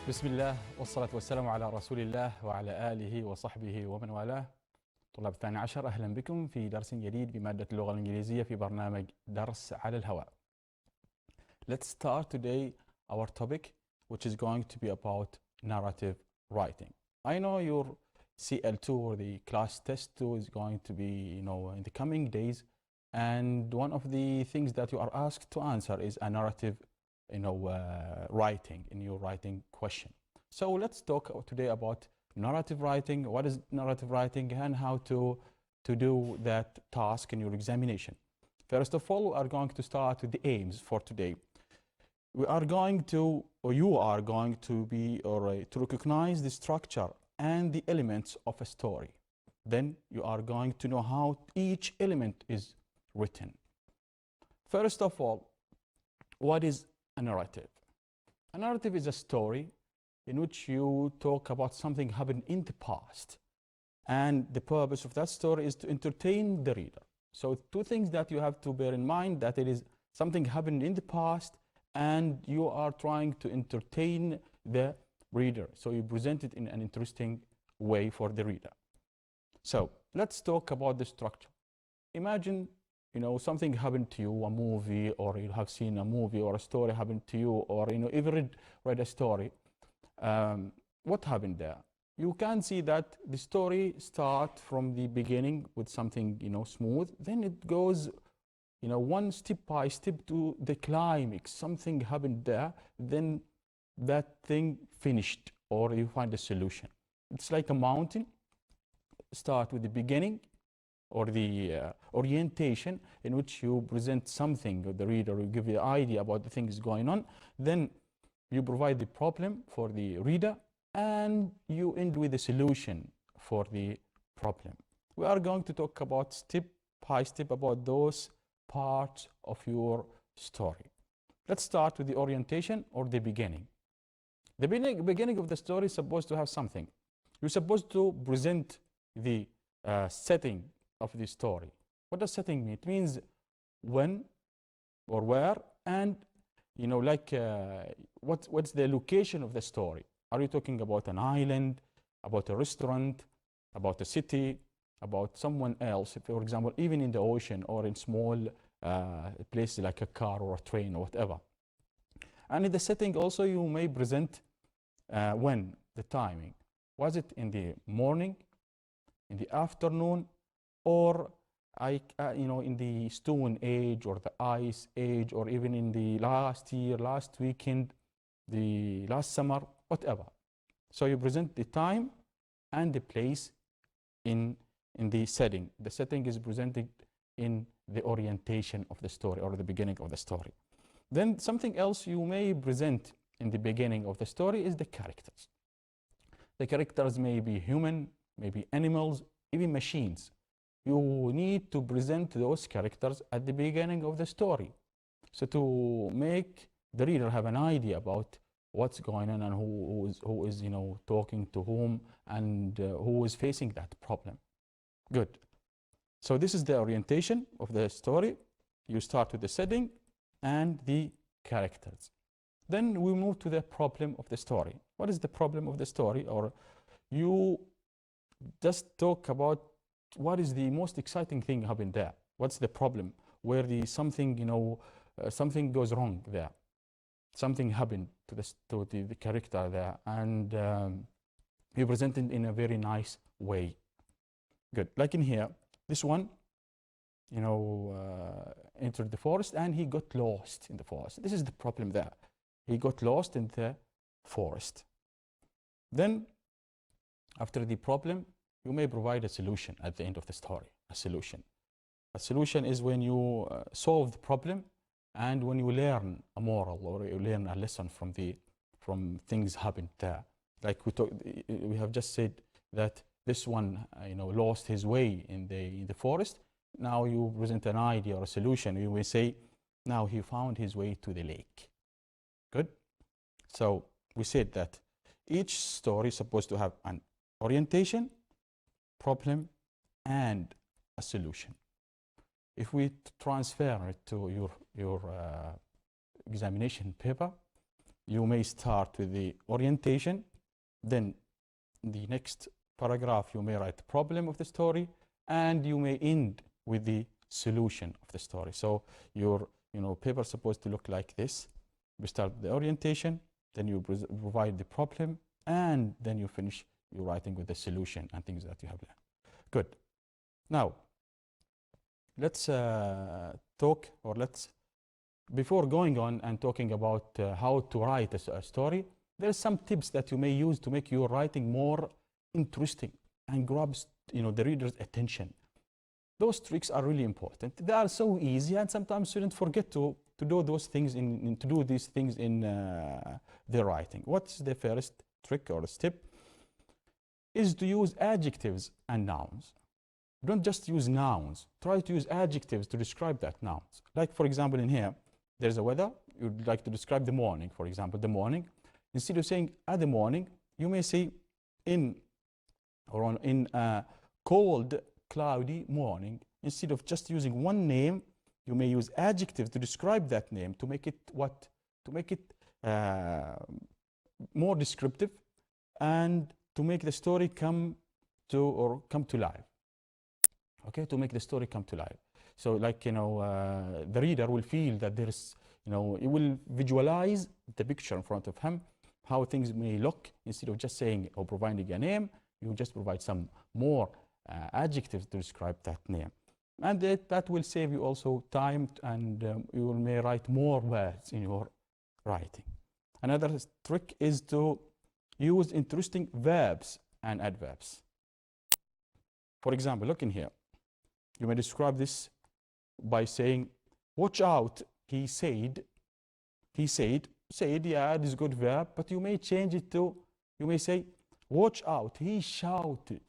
بسم الله والصلاة والسلام على رسول الله وعلى آله وصحبه ومن والاه. طلاب الثاني عشر، أهلا بكم في درس جديد بمادة اللغة الإنجليزية في برنامج درس على الهواء. Let's start today our topic, which is going to be about narrative writing. I know your CL2 or the class test 2 is going to be, in the coming days, and one of the things that you are asked to answer is a narrative writing in your writing question. So let's talk today about narrative writing. What is narrative writing and how to do that task in your examination. First of all, we are going to start with the aims for today. We are going to, or you are going to be, to recognize the structure and the elements of a story. Then you are going to know how each element is written. First of all, what is a narrative? A narrative is a story in which you talk about something happened in the past. And the purpose of that story is to entertain the reader. So two things that you have to bear in mind, that it is something happened in the past and you are trying to entertain the reader. So you present it in an interesting way for the reader. So let's talk about the structure. Imagine something happened to you, a movie, or you have seen a movie or a story happened to you, or even read a story. What happened there? You can see that the story starts from the beginning with something smooth, then it goes one step by step to the climax. Something happened there, then that thing finished, or you find a solution. It's like a mountain. Start with the beginning, or the orientation, in which you present something to the reader, you give the idea about the things going on, then you provide the problem for the reader, and you end with a solution for the problem. We are going to talk about step by step about those parts of your story. Let's start with the orientation, or the beginning. The beginning of the story is supposed to have something. You're supposed to present the setting of the story. What does setting mean? It means when or where, and what's the location of the story. Are you talking about an island, about a restaurant, about a city, about someone else, for example, even in the ocean, or in small places like a car or a train or whatever. And in the setting also you may present when, the timing. Was it in the morning, in the afternoon, or in the Stone Age or the Ice Age, or even in the last year, last weekend, the last summer, whatever. So you present the time and the place in the setting. The setting is presented in the orientation of the story, or the beginning of the story. Then something else you may present in the beginning of the story is the characters. The characters may be human, maybe animals, even machines. You need to present those characters at the beginning of the story, so to make the reader have an idea about what's going on and who is talking to whom, and who is facing that problem. Good. So this is the orientation of the story. You start with the setting and the characters. Then we move to the problem of the story. What is the problem of the story? Or you just talk about what is the most exciting thing happened there. What's the problem? Where something goes wrong there. Something happened to the character there, and you present it in a very nice way. Good. Like in here, this one, entered the forest and he got lost in the forest. This is the problem there. He got lost in the forest. Then, after the problem, you may provide a solution at the end of the story. A solution. A solution is when you solve the problem, and when you learn a moral, or you learn a lesson from things happened there. Like we have just said that this one, lost his way in the forest. Now you present an idea or a solution. You will say, now he found his way to the lake. Good. So we said that each story is supposed to have an orientation, problem, and a solution. If we transfer it to your examination paper, you may start with the orientation, then the next paragraph you may write the problem of the story, and you may end with the solution of the story. So your paper is supposed to look like this. You start with the orientation, then you provide the problem, and then you finish your writing with the solution and things that you have learned. Good. Now, let's talk, or before going on and talking about how to write a story, there are some tips that you may use to make your writing more interesting and grabs the reader's attention. Those tricks are really important. They are so easy, and sometimes students forget to do those things to do these things in their writing. What's the first trick or step? Is to use adjectives and nouns. Don't just use nouns. Try to use adjectives to describe that nouns. Like, for example, in here, there's a weather. You'd like to describe the morning, for example, the morning. Instead of saying at the morning, you may say in a cold, cloudy morning. Instead of just using one name, you may use adjectives to describe that name to make it what? To make it more descriptive and to make the story come to life. Okay, to make the story come to life. So, like, the reader will feel that there's, he will visualize the picture in front of him, how things may look. Instead of just saying or providing a name, you just provide some more adjectives to describe that name. And that will save you also time, and you may write more words in your writing. Another trick is to use interesting verbs and adverbs. For example, look in here. You may describe this by saying, watch out, he said. He said, yeah, it is a good verb, but you may change it to, you may say, watch out, he shouted.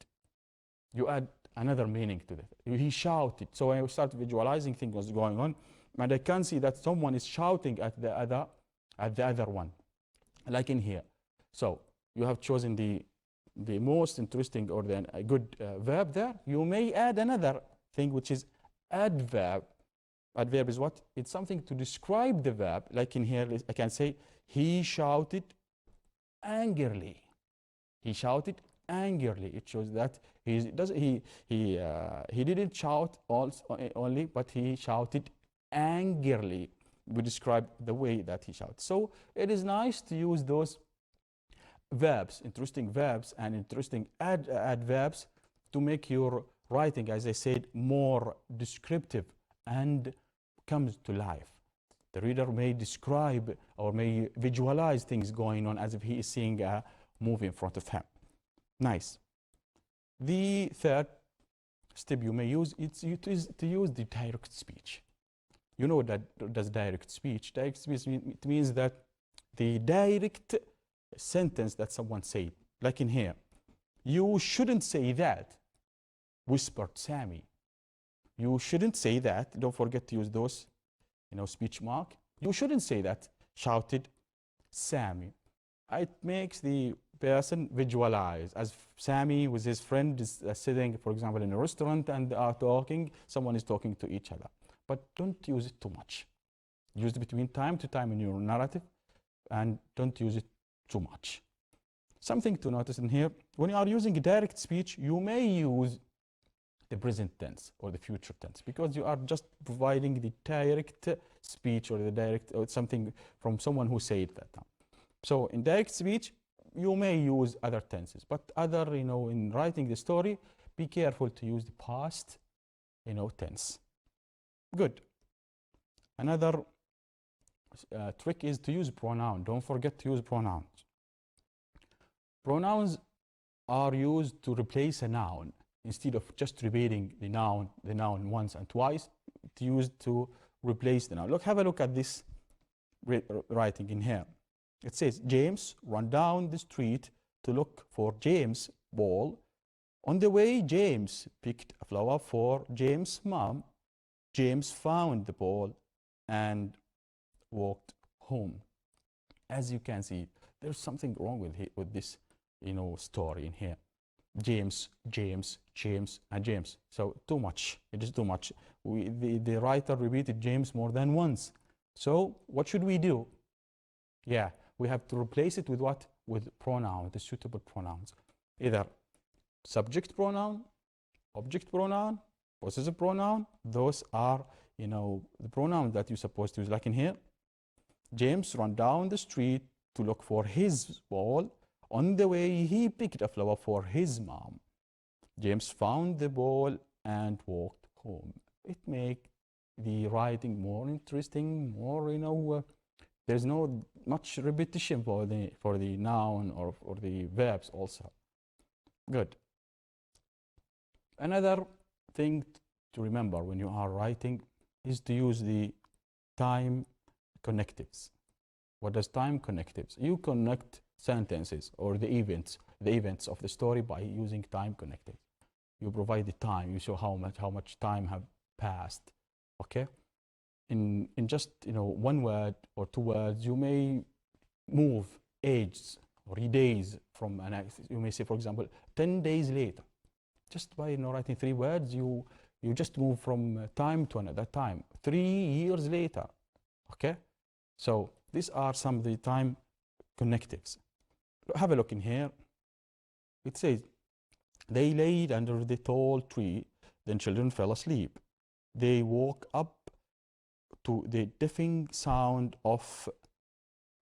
You add another meaning to that. He shouted. So I start visualizing things going on, and I can see that someone is shouting at the other one, like in here. So you have chosen the most interesting or a good verb there. You may add another thing, which is adverb. Adverb is what? It's something to describe the verb. Like in here, I can say, he shouted angrily. He shouted angrily. It shows that he didn't shout only, but he shouted angrily. We describe the way that he shouted. So it is nice to use those verbs, interesting verbs and interesting adverbs to make your writing, as I said, more descriptive and comes to life. The reader may describe or may visualize things going on as if he is seeing a movie in front of him. Nice. The third step you may use is to use the direct speech. You know what that does direct speech? Direct speech, it means that the direct sentence that someone said, like in here, you shouldn't say that, whispered Sammy. You shouldn't say that. Don't forget to use those, speech mark. You shouldn't say that, shouted Sammy. It makes the person visualize, as Sammy with his friend is sitting, for example, in a restaurant and are talking. Someone is talking to each other. But don't use it too much. Use it between time to time in your narrative, and don't use it too much. Something to notice in here, when you are using a direct speech, you may use the present tense or the future tense, because you are just providing the direct speech or the direct or something from someone who said that. So in direct speech, you may use other tenses, but in writing the story, be careful to use the past, tense. Good. Another trick is to use pronoun. Don't forget to use pronouns. Pronouns are used to replace a noun. Instead of just repeating the noun once and twice, it's used to replace the noun. Look, have a look at this writing in here. It says, James ran down the street to look for James' ball. On the way, James picked a flower for James' mom. James found the ball and walked home. As you can see, there's something wrong with this, story in here. James, and James. So too much. It is too much. The writer repeated James more than once. So what should we do? Yeah, we have to replace it with what? With pronouns, the suitable pronouns. Either subject pronoun, object pronoun, possessive pronoun. Those are, the pronouns that you're supposed to use. Like in here, James ran down the street to look for his ball. On the way, he picked a flower for his mom. James found the ball and walked home. It makes the writing more interesting, more, there's no much repetition for the noun or for the verbs also. Good. Another thing to remember when you are writing is to use the time connectives. What does time connectives? You connect sentences or the events of the story by using time connectives. You provide the time. You show how much time have passed. Okay. In just one word or two words, you may move ages or days from an. You may say, for example, 10 days later. Just by writing 3 words, you just move from time to another time. 3 years later. Okay. So these are some of the time connectives. Have a look in here. It says, they laid under the tall tree, then children fell asleep. They woke up to the deafening sound of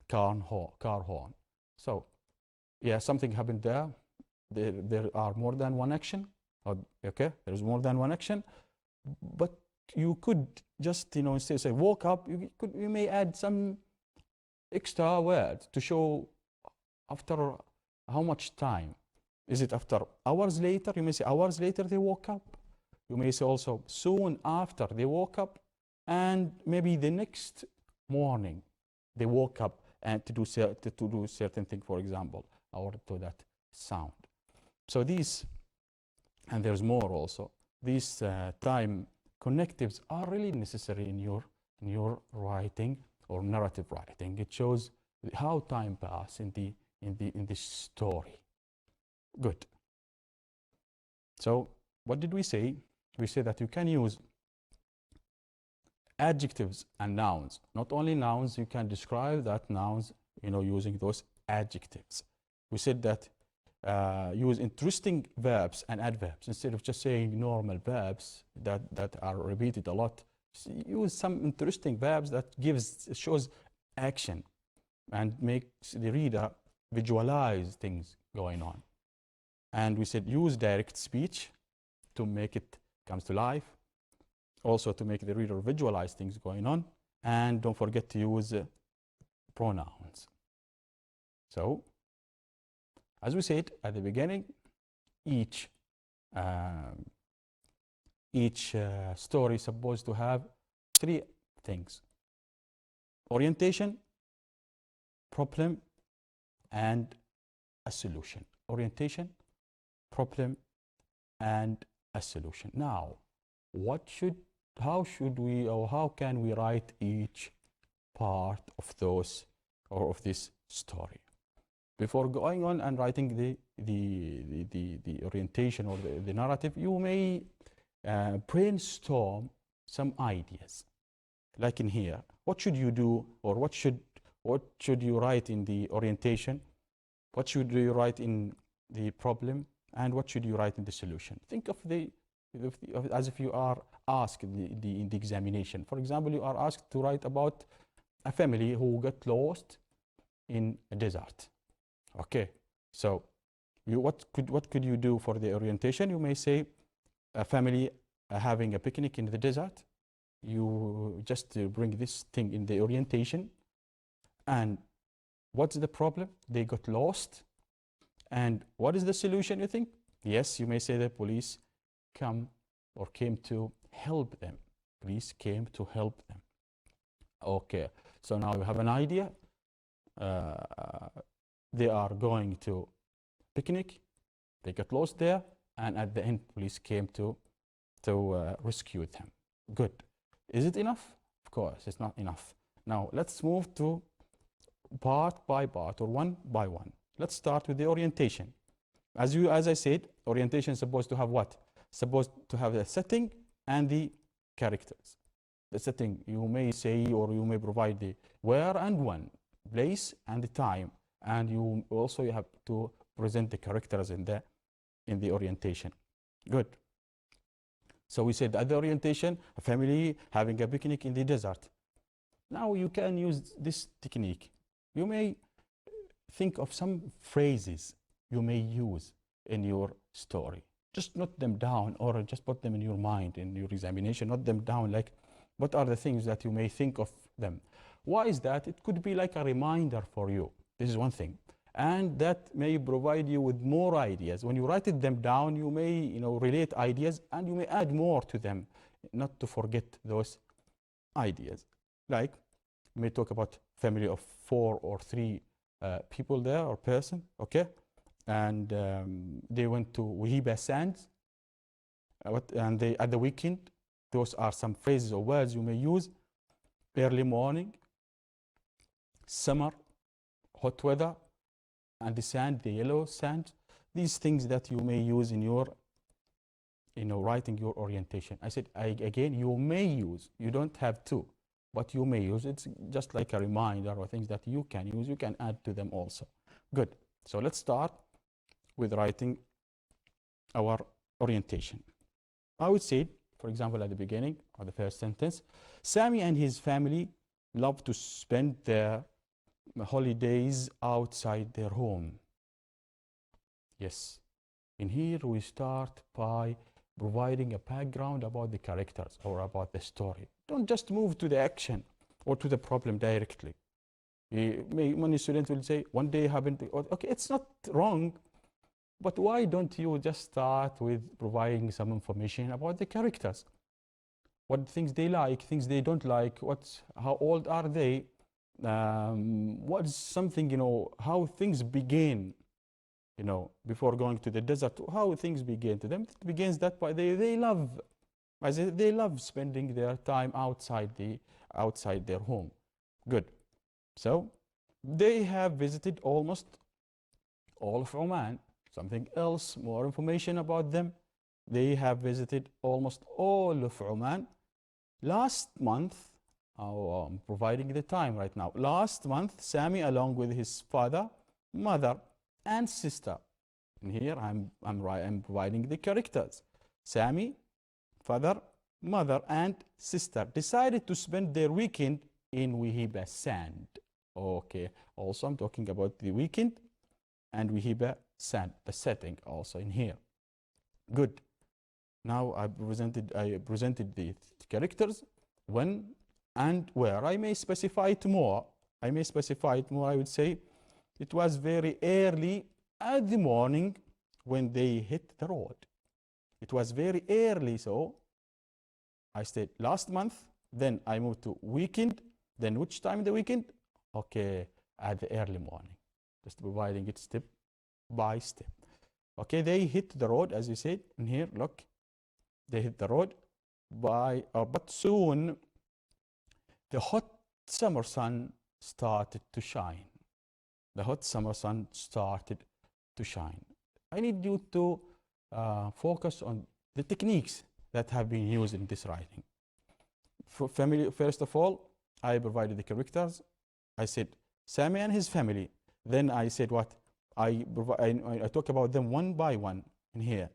car horn. So, yeah, something happened there. There are more than one action. Okay, there's more than one action. But you could just, instead of say woke up, you may add some extra words to show after how much time. Is it after hours later? You may say hours later they woke up. You may say also soon after they woke up, and maybe the next morning they woke up and to do certain thing, for example, or to that sound. So these, and there's more also, these time connectives are really necessary in your writing or narrative writing. It shows how time passes in this story. Good. So what did we say? We said that you can use adjectives and nouns. Not only nouns, you can describe that nouns, using those adjectives. We said that use interesting verbs and adverbs instead of just saying normal verbs that are repeated a lot. Use some interesting verbs that shows action and makes the reader visualize things going on. And we said use direct speech to make it comes to life. Also to make the reader visualize things going on. And don't forget to use pronouns. So, as we said at the beginning, each story is supposed to have 3 things: orientation, problem, and a solution. Orientation, problem, and a solution. Now, how can we write each part of those or of this story? Before going on and writing the orientation or the narrative, you may brainstorm some ideas. Like in here, what should you do, or what should you write in the orientation? What should you write in the problem? And what should you write in the solution? Think of as if you are asked in the examination. For example, you are asked to write about a family who got lost in a desert. Okay, so what could you do for the orientation? You may say a family having a picnic in the desert. You just bring this thing in the orientation. And what's the problem? They got lost. And what is the solution, you think? Yes, you may say the police came to help them. Police came to help them. Okay, so now you have an idea. They are going to picnic. They got lost there, and at the end, police came to rescue them. Good. Is it enough? Of course, it's not enough. Now let's move to part by part or one by one. Let's start with the orientation. As I said, orientation is supposed to have what? Supposed to have the setting and the characters. The setting, you may say, or you may provide the where and when. place, and the time. And you have to present the characters in the orientation. Good. So we said at the orientation, a family having a picnic in the desert. Now you can use this technique. You may think of some phrases you may use in your story. Just note them down, or just put them in your mind in your examination. Note them down, like what are the things that you may think of them. Why is that? It could be like a reminder for you. This is one thing. And that may provide you with more ideas. When you write them down, you may relate ideas, and you may add more to them, not to forget those ideas. Like, you may talk about family of 4 or 3 people there, or person, okay? And they went to Wahiba Sands, and they at the weekend. Those are some phrases or words you may use. Early morning, summer, hot weather, and the sand, the yellow sand. These things that you may use in your writing your orientation. I said, again, you may use. You don't have to, but you may use. It's just like a reminder, or things that you can use. You can add to them also. Good. So let's start with writing our orientation. I would say, for example, at the beginning of the first sentence, Sami and his family love to spend their holidays outside their home. Yes. In here, we start by providing a background about the characters or about the story. Don't just move to the action or to the problem directly. Many students will say, one day happened, okay, it's not wrong, but why don't you just start with providing some information about the characters? What things they like, things they don't like, how old are they, what's something, how things begin, before going to the desert, how things begin to them. It begins that by they love spending their time outside their home. Good. So they have visited almost all of Oman. Something else, more information about them. They have visited almost all of Oman. Last month, I'm providing the time right now. Last month, Sami, along with his father, mother, and sister. And here I'm providing the characters. Sami, father, mother, and sister decided to spend their weekend in Wahiba Sand. Okay. Also, I'm talking about the weekend and Wahiba Sand, the setting also in here. Good. Now I presented the characters, when and where. I may specify it more. I would say it was very early at the morning when they hit the road. It was very early, so I said last month, then I moved to weekend, then which time in the weekend? Okay, at the early morning. Just providing it step by step. Okay, they hit the road, as you said in here. Look, they hit the road but soon the hot summer sun started to shine. The hot summer sun started to shine. I need you to focus on the techniques that have been used in this writing. For family, first of all, I provided the characters. I said Sami and his family. Then I said what? I talk about them one by one in here.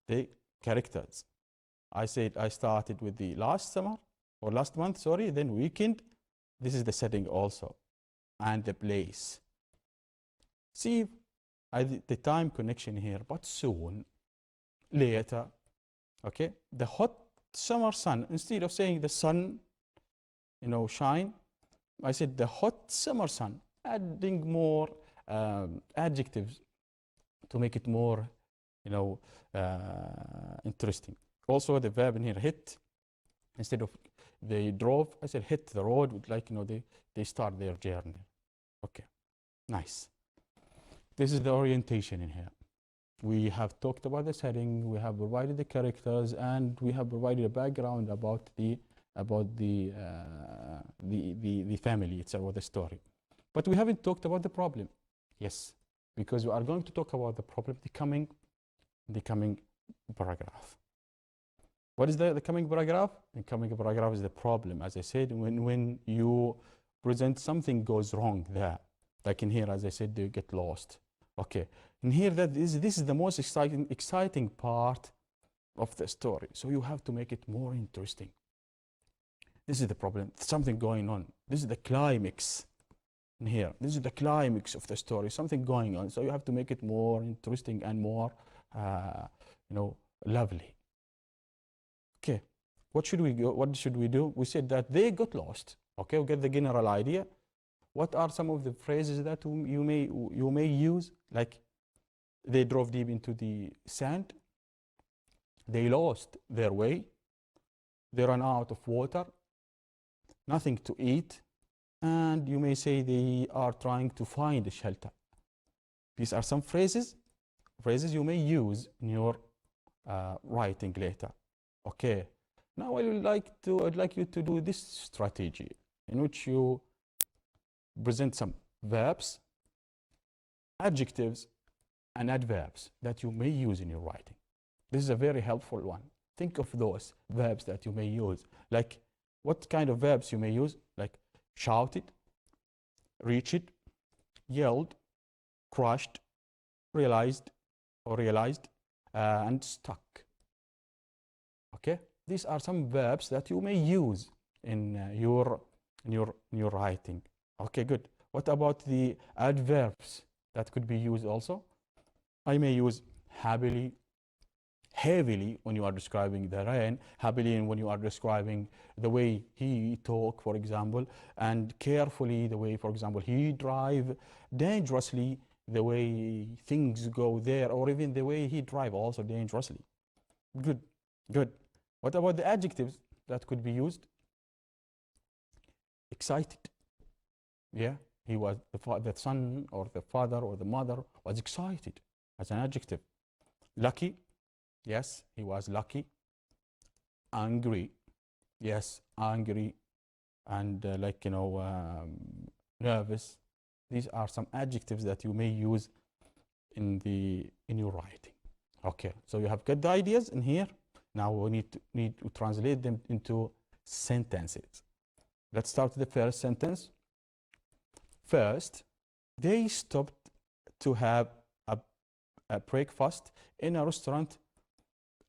The characters. I said I started with the last month, sorry, then weekend. This is the setting also, and the place. See the time connection here, but soon, later, okay? The hot summer sun, instead of saying the sun, shine, I said the hot summer sun, adding more adjectives to make it more, interesting. Also, the verb in here, hit, instead of they drove, I said hit the road, with like, they start their journey. Okay, nice. This is the orientation in here. We have talked about the setting, we have provided the characters, and we have provided a background about the family itself, or the story. But we haven't talked about the problem. Yes, because we are going to talk about the problem the coming paragraph. What is the coming paragraph? The coming paragraph is the problem. As I said, when you present something goes wrong there. Like in here, as I said, they get lost. Okay, and here this is the most exciting part of the story. So you have to make it more interesting. This is the problem. Something going on. This is the climax in here. This is the climax of the story. Something going on. So you have to make it more interesting and more, lovely. Okay, what should we go? What should we do? We said that they got lost. Okay, we get the general idea. What are some of the phrases that you may use? Like, they drove deep into the sand. They lost their way. They ran out of water. Nothing to eat. And you may say they are trying to find a shelter. These are some phrases you may use in your writing later. Okay. Now I'd like you to do this strategy in which you present some verbs, adjectives, and adverbs that you may use in your writing. This is a very helpful one. Think of those verbs that you may use. Like, what kind of verbs you may use? Like shouted, reached, yelled, crushed, realized, and stuck. Okay, these are some verbs that you may use in your writing. Okay, good. What about the adverbs that could be used also? I may use happily, heavily when you are describing the rain, happily when you are describing the way he talk, for example, and carefully the way, for example, he drive, dangerously the way things go there, or even the way he drive also dangerously. Good, good. What about the adjectives that could be used? Excited. Yeah, he was the son or the father or the mother was excited as an adjective. Lucky. Yes, he was lucky. Angry. Yes, angry. And nervous. These are some adjectives that you may use in your writing. Okay, so you have got the ideas in here. Now we need to translate them into sentences. Let's start with the first sentence. First, they stopped to have a breakfast in a restaurant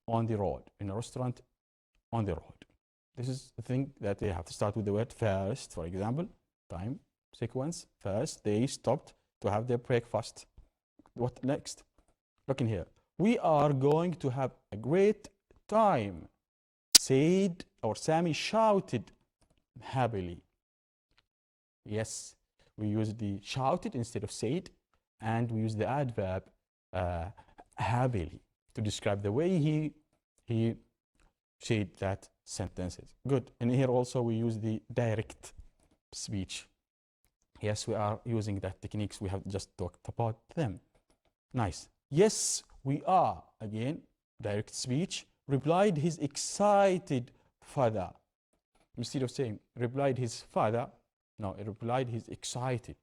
on the road. In a restaurant on the road. This is the thing that they have to start with the word first, for example. Time sequence. First, they stopped to have their breakfast. What next? Look in here. We are going to have a great time, said, or Sammy shouted happily. Yes, we use the shouted instead of said, and we use the adverb happily to describe the way he said that sentences. Good. And here also we use the direct speech. Yes, we are using that techniques. We have just talked about them. Nice. Yes, we are. Again, direct speech. Replied his excited father. Instead of saying replied his father, no, it replied his excited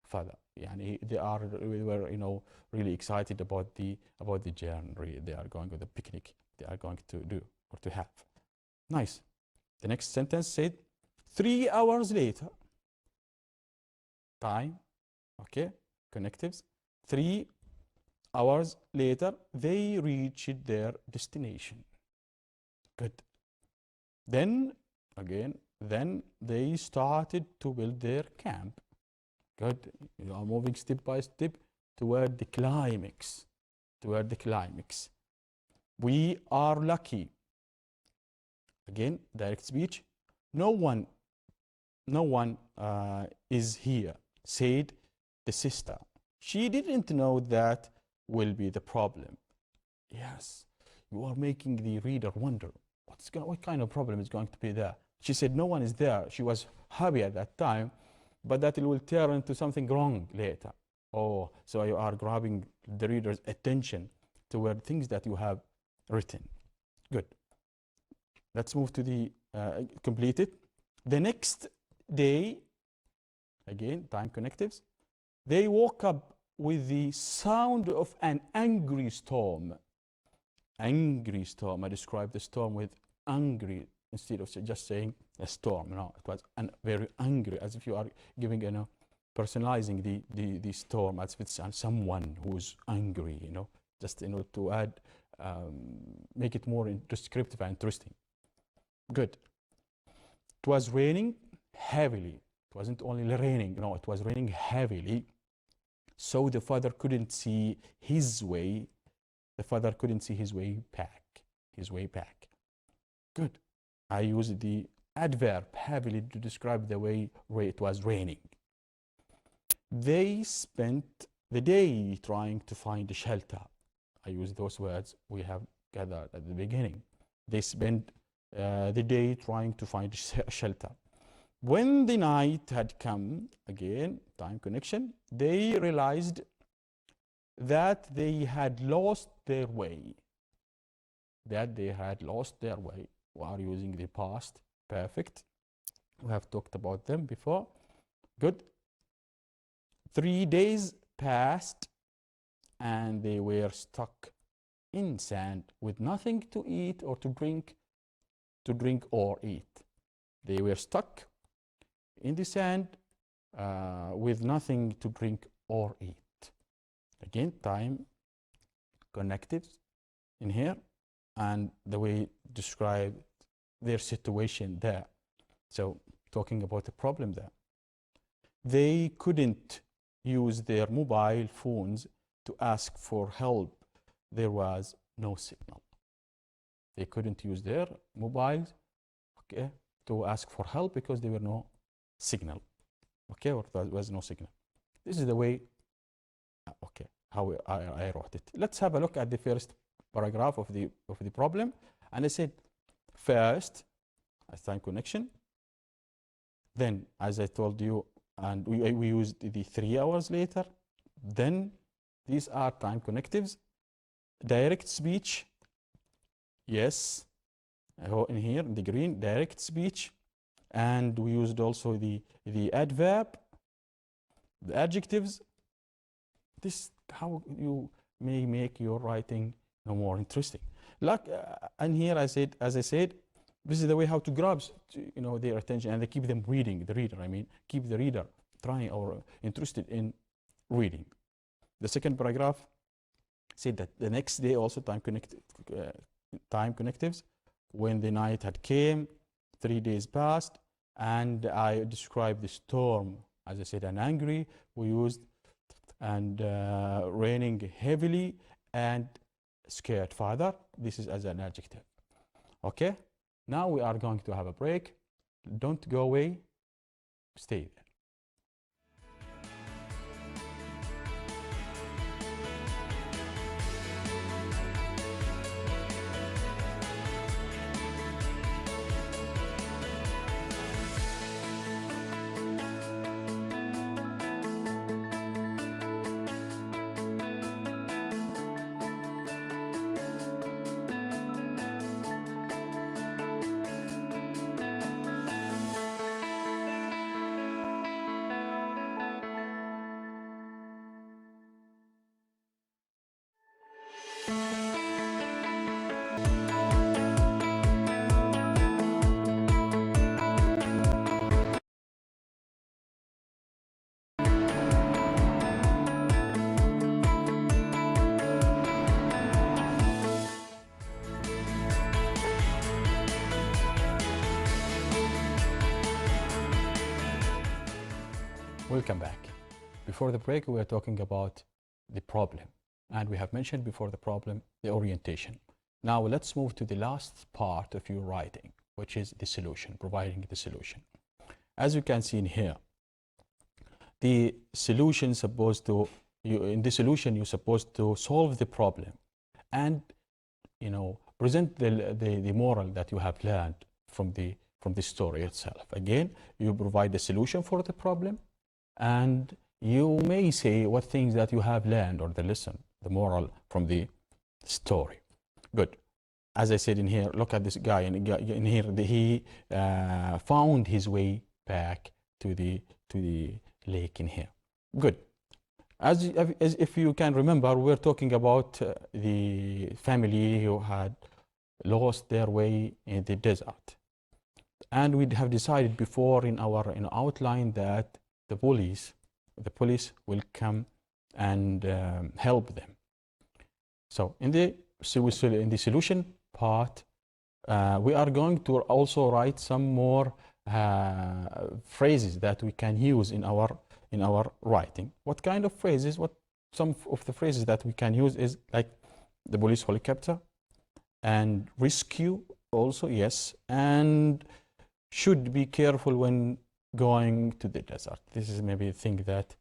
father. Yani they were really excited about the journey they are going, with the picnic they are going to do or to have. Nice. The next sentence said 3 hours later. Time. Okay. Connectives. 3 hours later, they reached their destination. Good. Then they started to build their camp. Good. You are moving step by step toward the climax. Toward the climax. We are lucky. Again, direct speech. No one is here, said the sister. She didn't know that will be the problem. Yes, you are making the reader wonder what kind of problem is going to be there. She said no one is there. She was happy at that time, but that it will turn into something wrong later. Oh, so you are grabbing the reader's attention toward things that you have written. Good. Let's move to the completed. The next day, again, time connectives, they woke up with the sound of an angry storm. Angry storm. I describe the storm with angry instead of just saying a storm. No, it was very angry, as if you are giving, personalizing the storm as if it's someone who's angry, just to add, make it more descriptive and interesting. Good. It was raining heavily. It wasn't only raining, it was raining heavily. So the father couldn't see his way. The father couldn't see his way back. Good. I used the adverb heavily to describe the way it was raining. They spent the day trying to find a shelter. I use those words we have gathered at the beginning. They spent the day trying to find a shelter. When the night had come, again, time connection, they realized that they had lost their way. We are using the past perfect. We have talked about them before. Good. 3 days passed and they were stuck in sand with nothing to eat or to drink or eat. They were stuck in the sand with nothing to drink or eat. Again, time connectives in here and the way describe their situation there. So talking about the problem there. They couldn't use their mobile phones to ask for help. There was no signal. They couldn't use their mobiles, okay, to ask for help because there were no signal, okay, or there was no signal. This is the way, okay, how I wrote it. Let's have a look at the first paragraph of the problem. And I said, first, as time connection. Then, as I told you, and we used the 3 hours later. Then, these are time connectives. Direct speech, yes, in here, in the green, direct speech. And we used also the adverb, the adjectives. This how you may make your writing more interesting. Like, and here as I said, this is the way how to grab their attention and they keep them reading, the reader, keep the reader trying or interested in reading. The second paragraph said that the next day also time connectives. When the night had came, 3 days passed, and I described the storm, as I said, and angry, we used, and raining heavily, and scared father. This is as an adjective. Okay, now we are going to have a break. Don't go away, stay there. Welcome back. Before the break, we were talking about the problem, and we have mentioned before the problem the orientation. Now let's move to the last part of your writing, which is the solution, providing the solution. As you can see in here, the solution in the solution you're supposed to solve the problem and present the moral that you have learned from the story itself. Again, you provide the solution for the problem, and you may say what things that you have learned or the lesson, the moral from the story. Good. As I said in here, look at this guy in here. He found his way back to the lake in here. Good. As if you can remember, we're talking about the family who had lost their way in the desert. And we have decided before in our outline that the police will come and help them. So in the solution part, we are going to also write some more phrases that we can use in our writing. What kind of phrases? Some of the phrases that we can use is like the police helicopter and rescue also, yes, and should be careful when going to the desert. This is maybe a thing that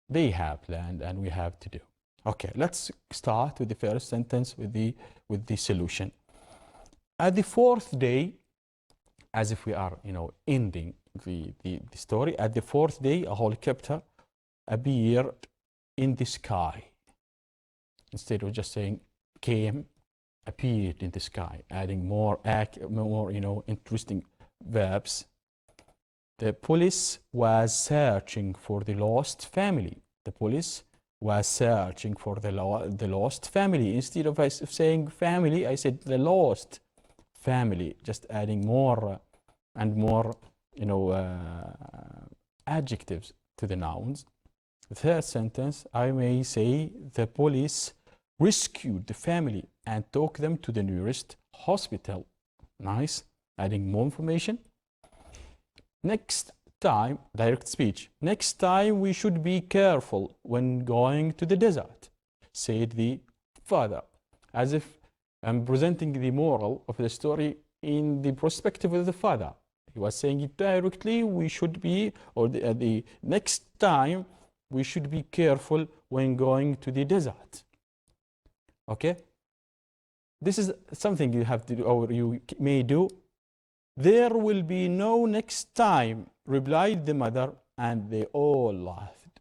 they have planned and we have to do. Okay, let's start with the first sentence with the solution. At the fourth day, as if we are ending the story, at the fourth day a helicopter appeared in the sky. Instead of just saying came, appeared in the sky, adding more interesting verbs. The police was searching for the lost family. The police was searching for the lost family. Instead of saying family, I said the lost family, just adding more and more adjectives to the nouns. The third sentence, I may say the police rescued the family and took them to the nearest hospital. Nice, adding more information. Next time, direct speech. Next time we should be careful when going to the desert, said the father, as if I'm presenting the moral of the story in the perspective of the father. He was saying it directly, we should be, or the next time, we should be careful when going to the desert. Okay? This is something you have to do, or you may do. There will be no next time, replied the mother, and they all laughed.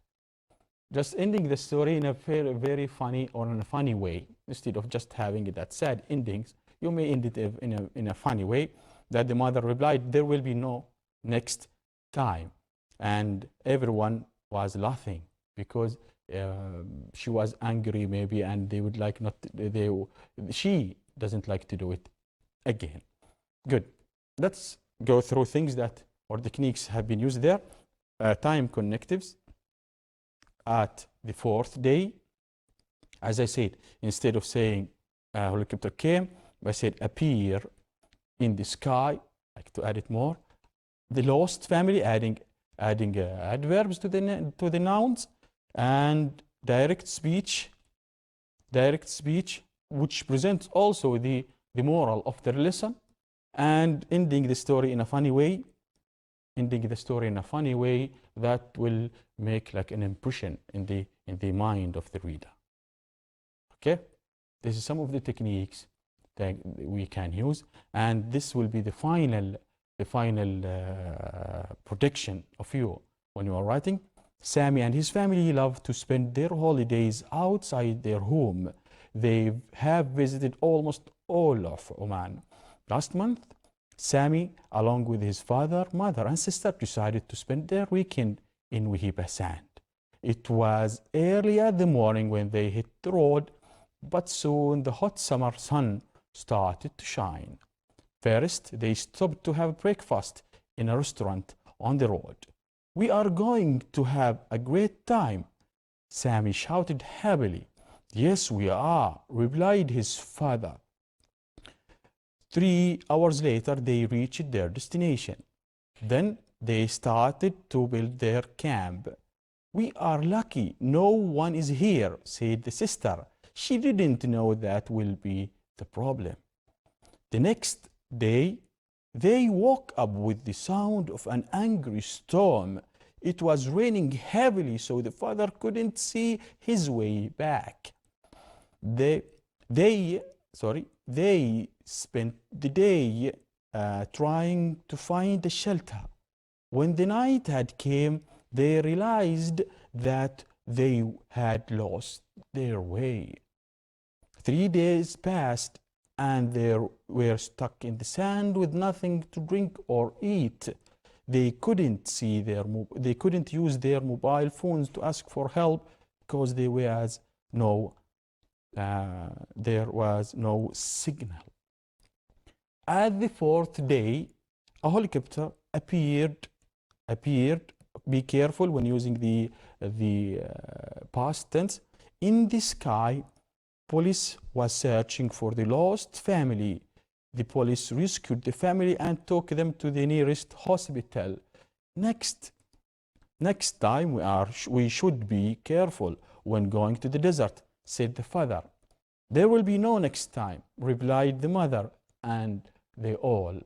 Just ending the story in a very, very funny or in a funny way. Instead of just having that sad endings, you may end it in a funny way, that the mother replied, there will be no next time. And everyone was laughing because she was angry maybe, and they would like not, she doesn't like to do it again. Good. Let's go through things that, or techniques have been used there. Time connectives at the fourth day. As I said, instead of saying helicopter came, I said appear in the sky, like to add it more. The lost family, adding adverbs to the nouns, and direct speech, which presents also the moral of the lesson, and ending the story in a funny way, that will make like an impression in the mind of the reader. Okay, this is some of the techniques that we can use, and this will be the final prediction of you when you are writing. Sammy and his family love to spend their holidays outside their home. They have visited almost all of Oman. Last month, Sammy, along with his father, mother, and sister, decided to spend their weekend in Wahiba Sand. It was early in the morning when they hit the road, but soon the hot summer sun started to shine. First, they stopped to have breakfast in a restaurant on the road. We are going to have a great time, Sammy shouted happily. Yes, we are, replied his father. 3 hours later, they reached their destination. Then they started to build their camp. We are lucky no one is here, said the sister. She didn't know that will be the problem. The next day, they woke up with the sound of an angry storm. It was raining heavily, so the father couldn't see his way back. They spent the day trying to find a shelter. When the night had come, they realized that they had lost their way. 3 days passed, and they were stuck in the sand with nothing to drink or eat. They couldn't use their mobile phones to ask for help because there was no signal. At the fourth day, a helicopter appeared. Be careful when using the past tense. In the sky, police was searching for the lost family. The police rescued the family and took them to the nearest hospital. Next time we should be careful when going to the desert, said the father. There will be no next time, replied the mother, and they all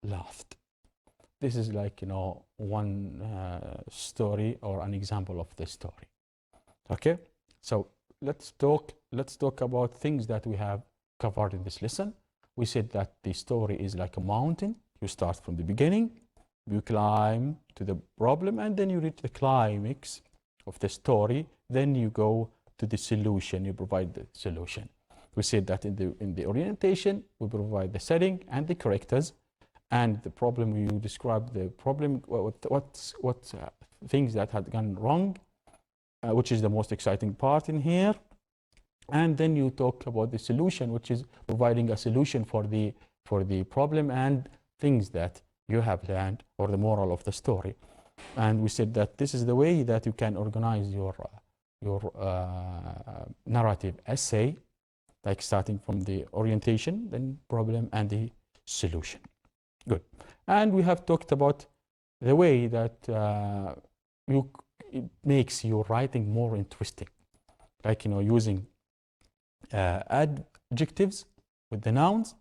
laughed. This is like, one story or an example of the story. Okay, so let's talk about things that we have covered in this lesson. We said that the story is like a mountain. You start from the beginning, you climb to the problem, and then you reach the climax of the story. Then you go to the solution. You provide the solution. We said that in the orientation, we provide the setting and the characters, and the problem, you describe the problem, what things that had gone wrong, which is the most exciting part in here. And then you talk about the solution, which is providing a solution for the problem and things that you have learned, or the moral of the story. And we said that this is the way that you can organize your narrative essay, like starting from the orientation, then problem, and the solution. Good. And we have talked about the way that it makes your writing more interesting, like using adjectives with the nouns,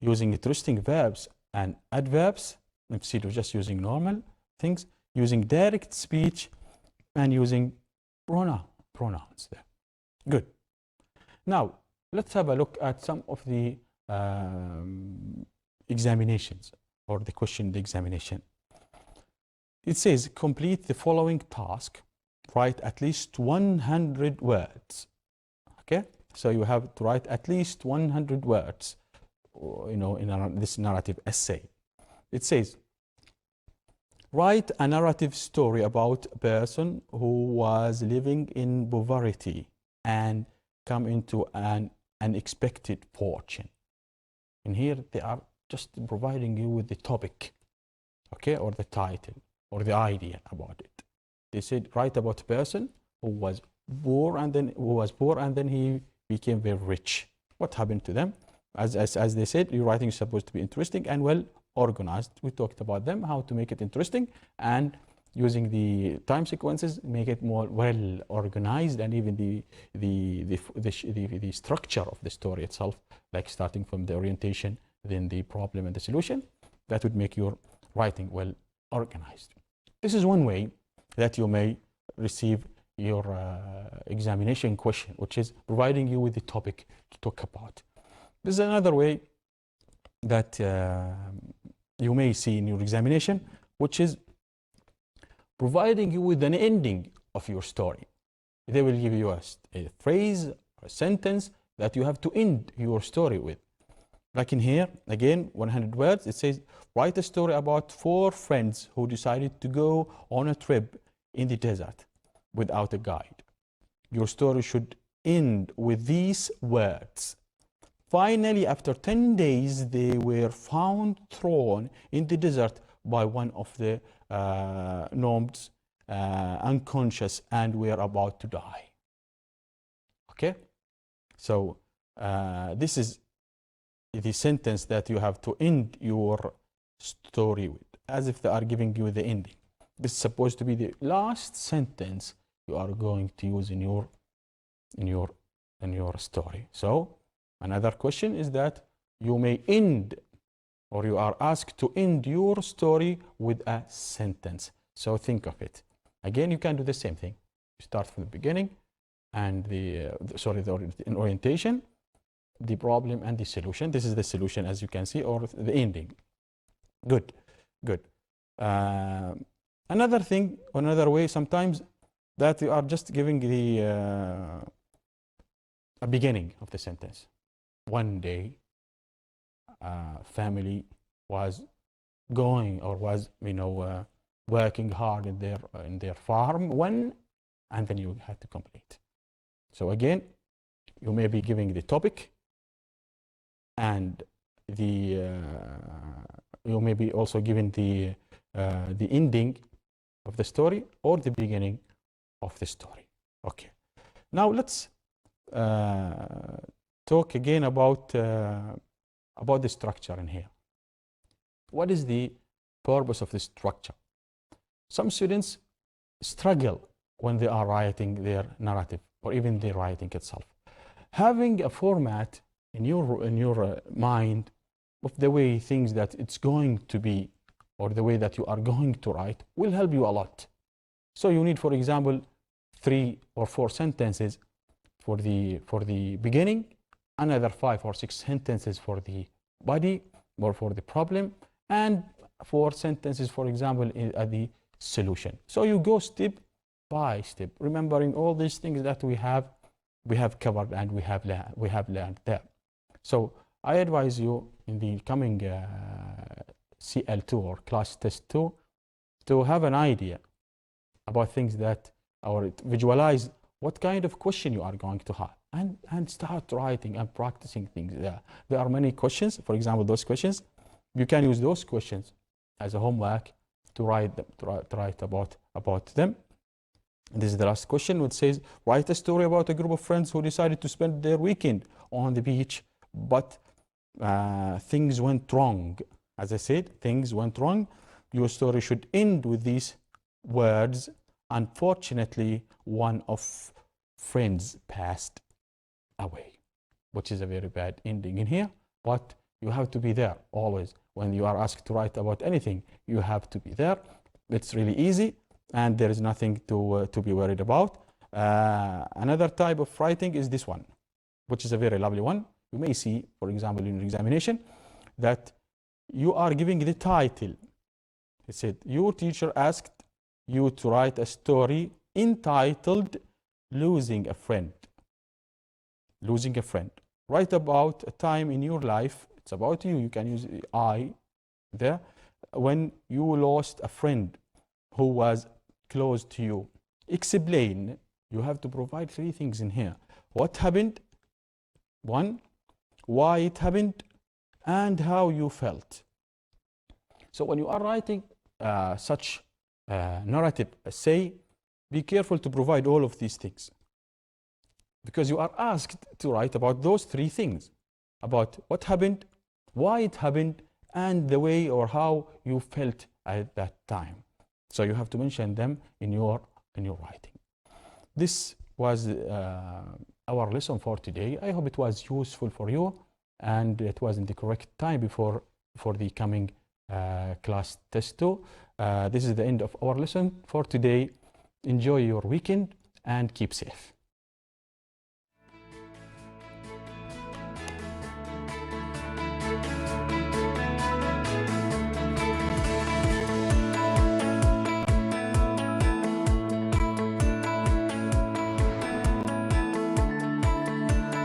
using interesting verbs and adverbs instead of just using normal things, using direct speech, and using pronouns there. Good. Now let's have a look at some of the examinations, or the question, the examination. It says complete the following task, write at least 100 words. Okay, so you have to write at least 100 words, in this narrative essay. It says write a narrative story about a person who was living in poverty and come into an unexpected fortune. In here they are just providing you with the topic, okay, or the title, or the idea about it. They said write about a person who was poor and then he became very rich. What happened to them? As they said, your writing is supposed to be interesting and well organized. We talked about them, how to make it interesting, and using the time sequences, make it more well organized, and even the structure of the story itself, like starting from the orientation, then the problem and the solution. That would make your writing well organized. This is one way that you may receive your examination question, which is providing you with the topic to talk about. This is another way that you may see in your examination, which is providing you with an ending of your story. They will give you a phrase, a sentence that you have to end your story with. Like in here, again, 100 words, it says, write a story about 4 friends who decided to go on a trip in the desert without a guide. Your story should end with these words. Finally, after 10 days, they were found thrown in the desert by one of the nomads, unconscious, and were about to die. Okay? So this is the sentence that you have to end your story with, as if they are giving you the ending. This is supposed to be the last sentence you are going to use in your story. So another question is that you may end, or you are asked to end your story with a sentence. So think of it. Again, you can do the same thing. You start from the beginning, and the orientation, the problem, and the solution. This is the solution, as you can see, or the ending. Good, good. Another thing, another way, sometimes that you are just giving the a beginning of the sentence. One day, family was going, or was working hard in their farm when, and then you had to complete. So again, you may be giving the topic and the you may be also given the ending of the story or the beginning of the story. Okay. Now let's talk again about the structure in here. What is the purpose of the structure? Some students struggle when they are writing their narrative or even the writing itself. Having a format in your mind of the way things that it's going to be or the way that you are going to write will help you a lot. So you need, for example, 3 or 4 sentences for the beginning, another 5 or 6 sentences for the body or for the problem, and 4 sentences, for example, at the solution. So you go step by step, remembering all these things that we have covered and we have learned there. So I advise you in the coming CL2 or class test 2 to have an idea about things that, or visualize what kind of question you are going to have, and start writing and practicing things there. There are many questions. For example, those questions, you can use those questions as a homework to write them, to write about them. This is the last question, which says, write a story about a group of friends who decided to spend their weekend on the beach, but things went wrong. As I said, things went wrong. Your story should end with these words. Unfortunately, one of friends passed away, which is a very bad ending in here, but you have to be there always. When you are asked to write about anything, you have to be there. It's really easy, and there is nothing to be worried about. Another type of writing is this one, which is a very lovely one. You may see, for example, in your examination, that you are giving the title. It said, your teacher asked you to write a story entitled Losing a Friend. Losing a friend. Write about a time in your life. It's about you. You can use I there. When you lost a friend who was close to you. Explain. You have to provide 3 things in here. What happened? 1. Why it happened? And how you felt. So when you are writing such narrative essay, be careful to provide all of these things, because you are asked to write about those 3 things, about what happened, why it happened, and the way or how you felt at that time. So you have to mention them in your writing. This was our lesson for today. I hope it was useful for you, and it was in the correct time before the coming class test 2. This is the end of our lesson for today. Enjoy your weekend and keep safe.